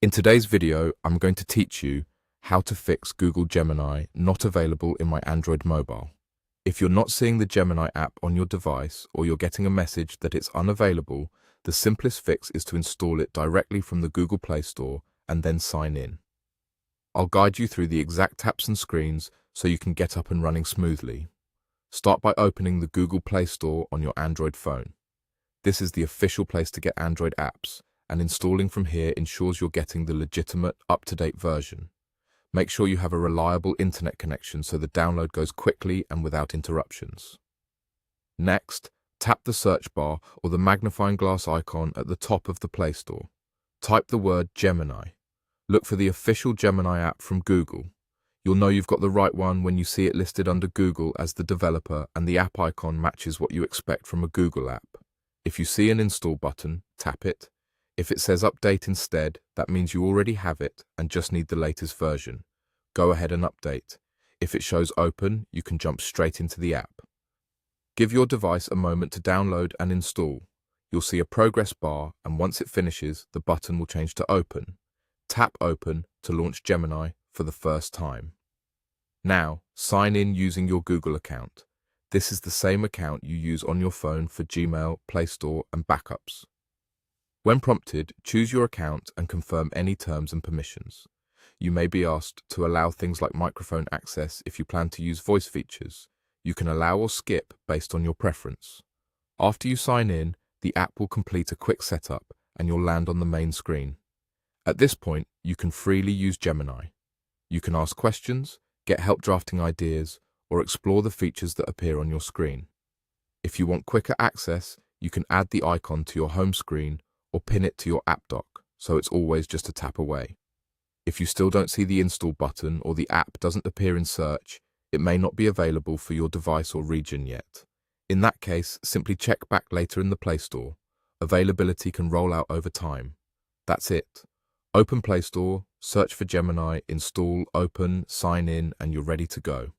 In today's video, I'm going to teach you how to fix Google Gemini not available in my Android mobile. If you're not seeing the Gemini app on your device or you're getting a message that it's unavailable, the simplest fix is to install it directly from the Google Play Store and then sign in. I'll guide you through the exact taps and screens so you can get up and running smoothly. Start by opening the Google Play Store on your Android phone. This is the official place to get Android apps, and installing from here ensures you're getting the legitimate, up-to-date version. Make sure you have a reliable internet connection so the download goes quickly and without interruptions. Next, tap the search bar or the magnifying glass icon at the top of the Play Store. Type the word Gemini. Look for the official Gemini app from Google. You'll know you've got the right one when you see it listed under Google as the developer and the app icon matches what you expect from a Google app. If you see an install button, tap it. If it says update instead, that means you already have it and just need the latest version. Go ahead and update. If it shows open, you can jump straight into the app. Give your device a moment to download and install. You'll see a progress bar, and once it finishes, the button will change to open. Tap open to launch Gemini for the first time. Now, sign in using your Google account. This is the same account you use on your phone for Gmail, Play Store, and backups. When prompted, choose your account and confirm any terms and permissions. You may be asked to allow things like microphone access if you plan to use voice features. You can allow or skip based on your preference. After you sign in, the app will complete a quick setup and you'll land on the main screen. At this point, you can freely use Gemini. You can ask questions, get help drafting ideas, or explore the features that appear on your screen. If you want quicker access, you can add the icon to your home screen or pin it to your app dock, so it's always just a tap away. If you still don't see the install button or the app doesn't appear in search, it may not be available for your device or region yet. In that case, simply check back later in the Play Store. Availability can roll out over time. That's it. Open Play Store, search for Gemini, install, open, sign in, and you're ready to go.